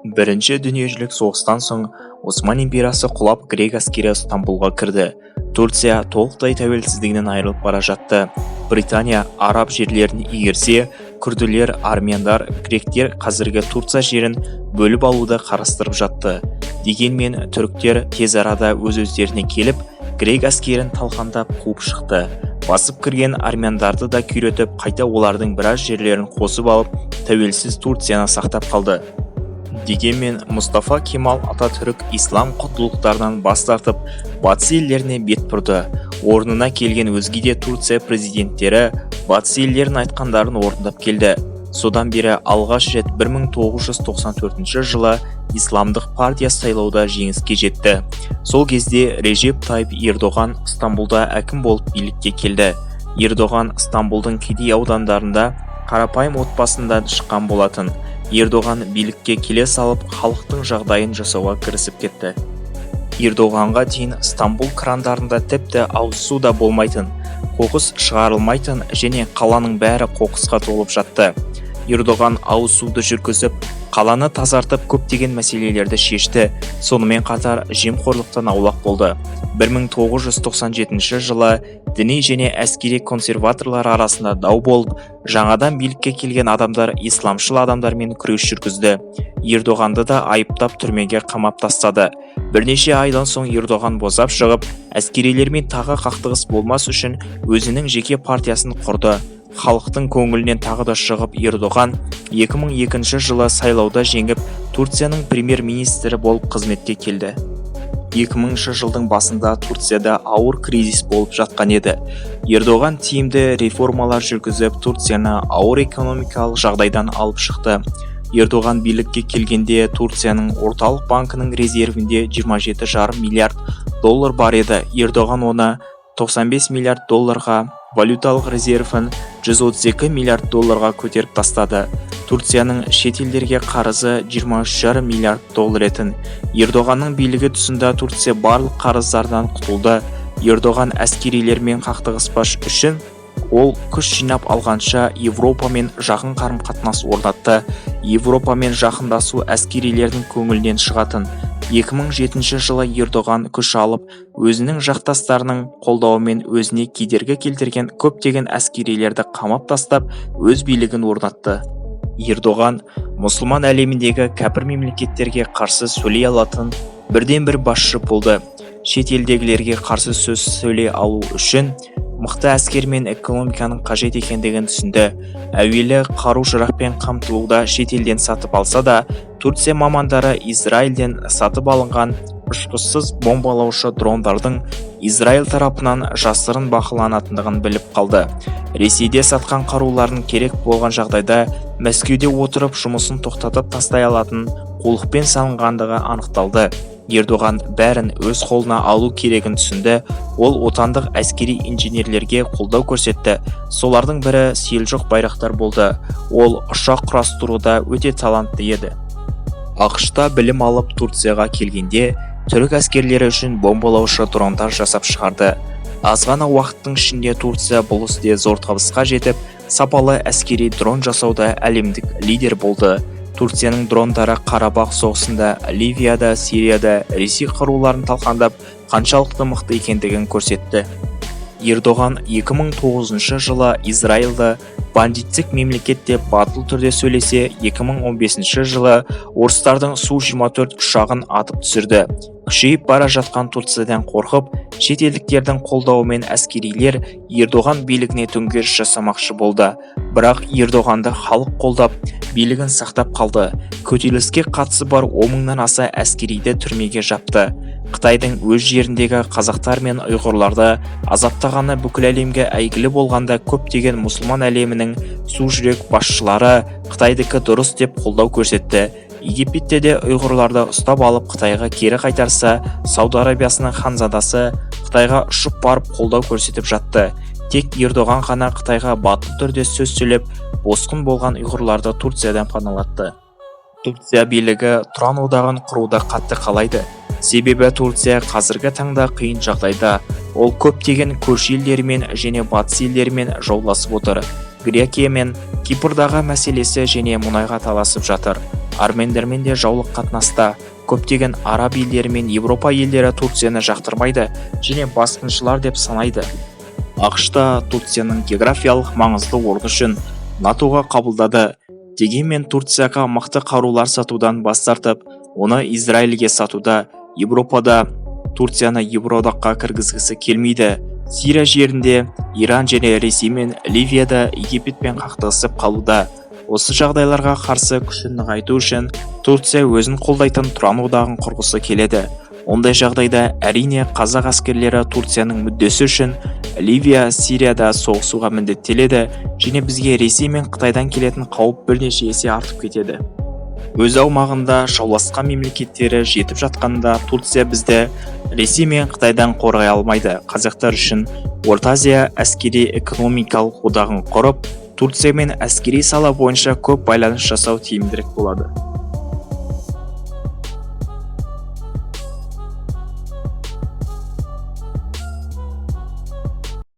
Бірінші дүниежүзілік соғыстан соң Осман империясы құлап, грек әскері Стамбулға кірді. Турция толықтай тәуелсіздігінен айырылып бара жатты. Британия араб жерлерін игерсе, күрділер, армяндар, гректер қазіргі Турция жерін бөліп алуды қарастырып жатты. Дегенмен түріктер тез арада өз-өздеріне келіп, грек әскерін талқандап қуып шықты. Басып кірген армяндарды да күйретіп, қайта олардың біраз жерлерін қосып алып, тәуелсіз Турцияны сақтап қалды. Дегенмен Мұстафа Кемал Ататүрік ислам құндылықтарынан бас тартып, батыс елдеріне бет бұрды. Орнына келген өзге де Турция президенттері батыс елдерін айтқандарын орындап келді. Содан бері алғаш рет 1994 жылы Исламдық партия сайлауда жеңіске жетті. Сол кезде Режеп Тайып Ердоған Стамбулда әкім болып билікке келді. Ердоған Стамбулдың кедей аудандарында қарапайым отбасында шыққан болатын. Ердоған билікке келе салып, халықтың жағдайын жасауға кірісіп кетті. Ердоғанға дейін Стамбул крандарында тіпті ауыз су да болмайтын, қоқыс шығарылмайтын және қаланың бәрі қоқысқа толып жатты. Ердоған ауыз суды жүргізіп, қаланы тазартып көптеген мәселелерді шешті. Сонымен қатар жемқорлықтан аулақ болды. 1997 жылы діни және әскери консерваторлар арасында дау болып, жаңадан билікке келген адамдар исламшыл адамдармен күрес жүргізді. Ердоғанды да айыптап түрмеге қамап тастады. Бірнеше айдан соң Ердоған босап шығып, әскерилермен тағы қақтығыс болмас үшін өзінің жеке партиясын құрды. Халықтың көңілінен тағы да шығып, Ердоған 2002 жылы сайлауда жеңіп, Турцияның премьер-министрі болып қызметке келді. 2000 жылдың басында Турцияда ауыр кризис болып жатқан еді. Ердоған тиімді реформалар жүргізіп, Турцияны ауыр экономикалық жағдайдан алып шықты. Ердоған билікке келгенде Турцияның орталық банкінің резервінде 27,5 миллиард доллар бар еді. Ердоған оны 95 миллиард долларға, валюталық резервін 132 миллиард долларға көтеріп тастады. Турцияның шет елдерге қарызы 23,5 миллиард доллар етін. Ердоғанның билігі тұсында Турция барлық қарыздардан құтылды. Ердоған әскерилермен қақтығыспас үшін ол күш жинап алғанша Европамен жақын қарым-қатынас орнатты. Европамен жақындасу әскерилердің көңілінен шығатын. 2007 жылы Ердоған күш алып, өзінің жақтастарының қолдауымен өзіне кедергі келтірген көптеген әскерилерді қамап тастап, өз билігін орнатты. Ердоған мұсылман әлеміндегі кәпір мемлекеттерге қарсы сөйлей алатын бірден-бір басшы болды. Шет елдегілерге қарсы сөз сөйлей алу үшін мықты әскер мен экономиканың қажет екендігін түсінді. Әуелі қару-жарақпен қамтылуда шет елден сатып алса да, Турция мамандары Израильден сатып алынған ұшқышсыз бомбалаушы дрондардың Израиль тарапынан жасырын бақыланатындығын біліп қалды. Ресейде сатқан қаруларын керек болған жағдайда Мәскеуде отырып жұмысын тоқтатып тастай алатын қулықпен салынғандығы анықталды. Ердоған бәрін өз қолына алу керегін түсінді. Ол отандық әскери инженерлерге қолдау көрсетті. Солардың бірі Селжұқ Байрақтар болды. Ол ұшақ құрастыруда өте талантты еді. ақш-та білім алып Турцияға келгенде, түрік әскерлері үшін бомбалаушы дрондар жасап шығарды. Аз ғана уақыттың ішінде Турция бұл істе зор табысқа жетіп, сапалы әскери дрон жасауда әлемдік лидер болды. Турцияның дрондары Қарабақ соғысында, Ливияда, Сирияда Ресей қаруларын талқандап, қаншалықты мықты екендігін көрсетті. Ердоған 2009 жылы Израильді бандиттік мемлекет деп батыл түрде сөйлесе, 2015 жылы орыстардың Су-24 ұшағын атып түсірді. Күшейіп бара жатқан Турциядан қорқып, шетелдіктердің қолдауымен әскерилер Ердоған билігіне төңкеріс жасамақшы болды. Бірақ Ердоғанды халық қолдап, билігін сақтап қалды. Көтеріліске қатысы бар 10 мыңнан аса әскериді түрмеге жапты. Қытайдың өз жеріндегі қазақтар мен ұйғырларды азаптағаны бүкіл әлемге әйгілі болғанда, көптеген мұсылман әлемінің су жүрек басшылары Қытайдікі дұрыс деп қолдау көрсетті. Египетте де ұйғырларды ұстап алып Қытайға кері қайтарса, Сауд Арабиясының ханзадасы Қытайға ұшып барып қолдау көрсетіп жатты. Тек Ердоған ғана Қытайға батыл түрде сөз сөйлеп, босқын болған ұйғырларды Турциядан паналатты. Турция билігі Тұран одағын құруды қатты қалайды. Себебі Турция қазіргі таңда қиын жағдайда. Ол көптеген көрші елдермен және батыс елдермен жауласып отыр. Грекия мен Кипрдағы мәселесі және мұнайға таласып жатыр. армендермен де жаулық қатынаста. Көптеген араб елдері мен Европа елдері Турцияны жақтырмайды және басқыншылар деп санайды. ақш-та Турцияның географиялық маңызды орны үшін НАТО-ға қабылдады. Дегенмен Турцияға мықты қарулар сатудан бас тартып, оны Израильге сатуда. Европада Турцияны Евроодаққа кіргізгісі келмейді. Сирия жерінде Иран және Ресей мен Ливияда Египетпен қақтығысып қалуда. Осы жағдайларға қарсы күшін нығайту үшін Турция өзін қолдайтын тұран одағын құрғысы келеді. Ондай жағдайда әрине қазақ әскерлері Турцияның мүддесі үшін Ливия, Сирияда соғысуға міндеттеледі және бізге Ресей мен Қытайдан келетін қауіп бірнеше есе артып кетеді. Өз аумағында жауласқан мемлекеттері жетіп жатқанда Турция бізді Ресей мен Қытайдан қорғай алмайды. Қазақтар үшін Орта Азия әскери-экономикалық одағын құрып, Турциямен әскери сала бойынша көп байланыс жасау тиімдірек болады.